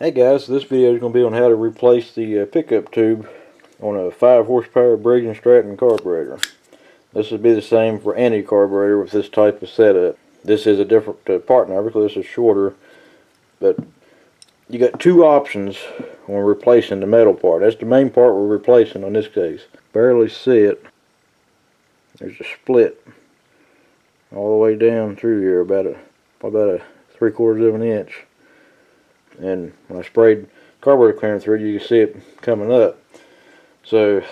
Hey guys, this video is going to be on how to replace the pickup tube on a 5 horsepower Briggs carburetor. This would be the same for any carburetor with this type of setup. This is a different part number because this is shorter, but you got two options when replacing the metal part. That's the main part we're replacing on this case. Barely see it. There's a split all the way down through here, about a 3/4 of an inch. And when I sprayed carburetor cleaner through it, you can see it coming up. So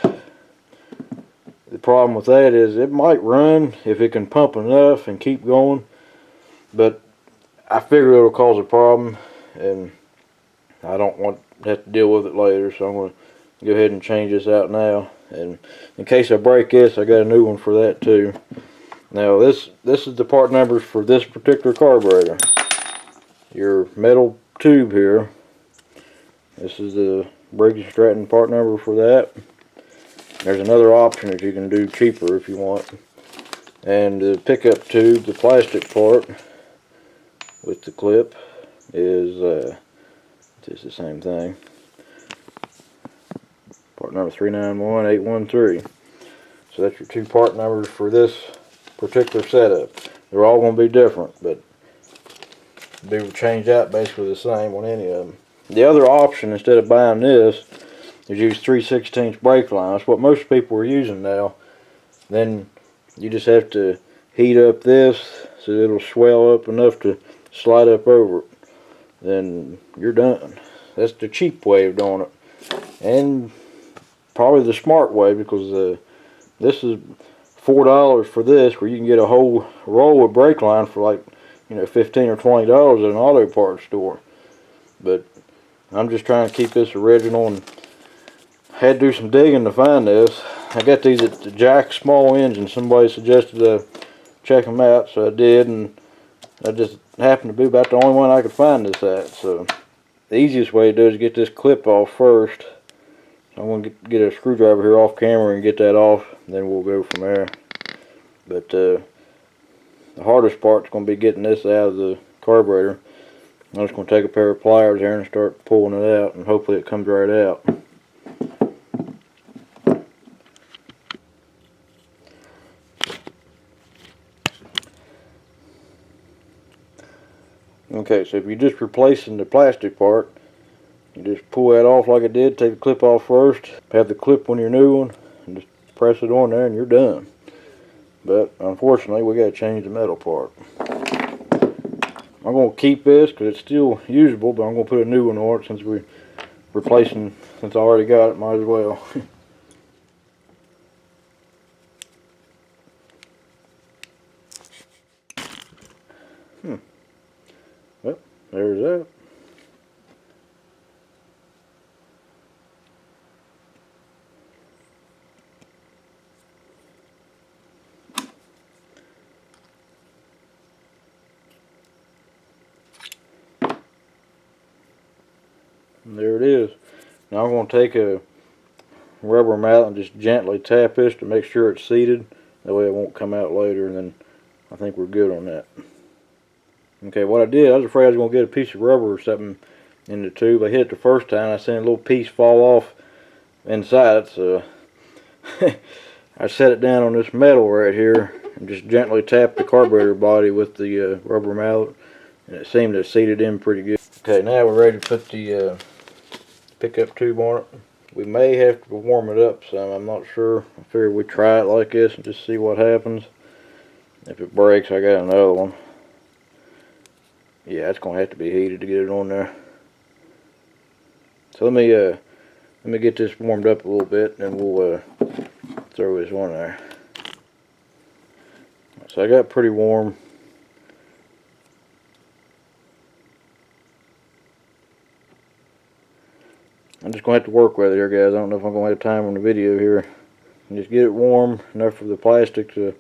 the problem with that is it might run if it can pump enough and keep going, but I figure it'll cause a problem, and I don't want to have to deal with it later, so I'm going to go ahead and change this out now. And in case I break this, I got a new one for that too. Now this is the part numbers for this particular carburetor. Your metal tube here. This is the Briggs part number for that. There's another option that you can do cheaper if you want. And the pickup tube, the plastic part with the clip, is just the same thing. Part number 391813. So that's your two part numbers for this particular setup. They're all going to be different, but they will change out basically the same on any of them. The other option, instead of buying this, is use 3/16 brake lines. What most people are using now. Then you just have to heat up this so it'll swell up enough to slide up over it. Then you're done. That's the cheap way of doing it, and probably the smart way, because this is $4 for this, where you can get a whole roll of brake line for like, $15 or $20 at an auto parts store. But I'm just trying to keep this original, and had to do some digging to find this. I got these at the Jack Small Engine. Somebody suggested I check them out, so I did, and I just happened to be about the only one I could find this at. So the easiest way to do it is get this clip off first. I'm going to get a screwdriver here off camera and get that off, and then we'll go from there. But the hardest part is going to be getting this out of the carburetor. I'm just going to take a pair of pliers here and start pulling it out, and hopefully it comes right out. Okay, so if you're just replacing the plastic part, you just pull that off like I did. Take the clip off first, have the clip on your new one, and just press it on there and you're done. But unfortunately, we got to change the metal part. I'm going to keep this because it's still usable, but I'm going to put a new one on it since we're replacing, since I already got it, might as well. Well, there's that. And there it is. Now I'm going to take a rubber mallet and just gently tap this to make sure it's seated. That way it won't come out later, and then I think we're good on that. Okay, what I did, I was afraid I was going to get a piece of rubber or something in the tube. I hit it the first time, I seen a little piece fall off inside it, so I set it down on this metal right here and just gently tapped the carburetor body with the rubber mallet, and it seemed to seat it in pretty good. Okay, now we're ready to put the pickup tube on it. We may have to warm it up some, I'm not sure. I figured we'd try it like this and just see what happens. If it breaks, I got another one. Yeah, it's going to have to be heated to get it on there. So let me get this warmed up a little bit, and we'll throw this on there. So I got pretty warm. I'm just going to have to work with it here, guys. I don't know if I'm going to have time on the video here. And just get it warm enough for the plastic to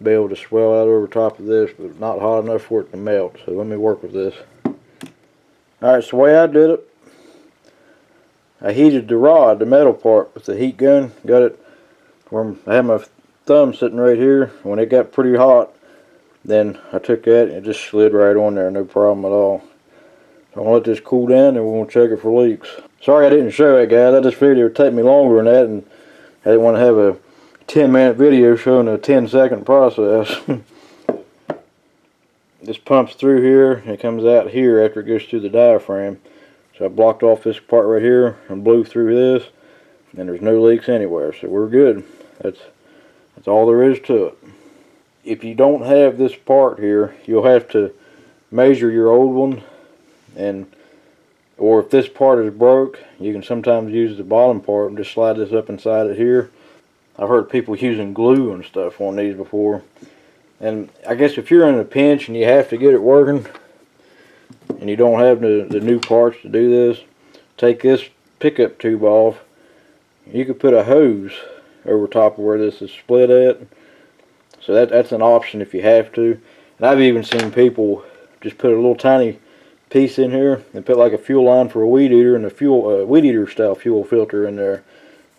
be able to swell out over top of this, but not hot enough for it to melt. So let me work with this. Alright, so the way I did it, I heated the rod, the metal part, with the heat gun. Got it where I had my thumb sitting right here. When it got pretty hot, then I took that and it just slid right on there, no problem at all. So I'm gonna let this cool down and we're gonna check it for leaks. Sorry I didn't show it, guys. I just figured it would take me longer than that, and I didn't want to have a 10-minute video showing a 10-second process. This pumps through here and it comes out here after it goes through the diaphragm. So I blocked off this part right here and blew through this, and there's no leaks anywhere, so we're good. That's all there is to it. If you don't have this part here, you'll have to measure your old one, or if this part is broke, you can sometimes use the bottom part and just slide this up inside it here. I've heard people using glue and stuff on these before. And I guess if you're in a pinch and you have to get it working and you don't have the new parts to do this, take this pickup tube off. You could put a hose over top of where this is split at. So that's an option if you have to. And I've even seen people just put a little tiny piece in here and put like a fuel line for a weed eater and a weed eater style fuel filter in there.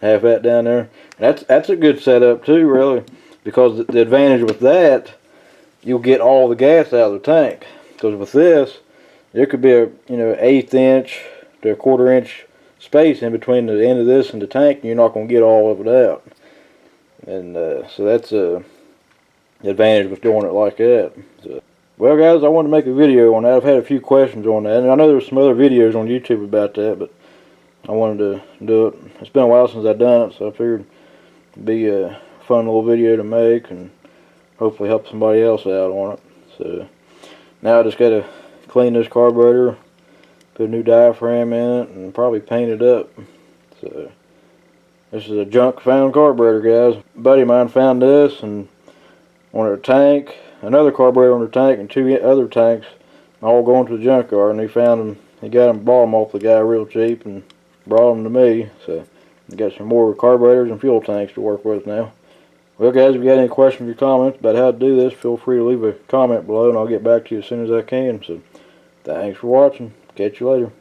Have that down there. And that's a good setup too, really. Because the advantage with that, you'll get all the gas out of the tank. Because with this, there could be a 1/8 inch to a 1/4 inch space in between the end of this and the tank, and you're not going to get all of it out. And so that's the advantage with doing it like that. So, well, guys, I wanted to make a video on that. I've had a few questions on that, and I know there's some other videos on YouTube about that, but I wanted to do it. It's been a while since I've done it, so I figured it'd be a fun little video to make and hopefully help somebody else out on it. So now I just got to clean this carburetor, put a new diaphragm in it, and probably paint it up. So this is a junk found carburetor, guys. A buddy of mine found this and on a tank, another carburetor on the tank, and 2 other tanks all going to the junkyard, and he found them. He got them, bought them off the guy real cheap and brought them to me. So I got some more carburetors and fuel tanks to work with now. Well, guys, if you got any questions or comments about how to do this, feel free to leave a comment below and I'll get back to you as soon as I can. So thanks for watching. Catch you later.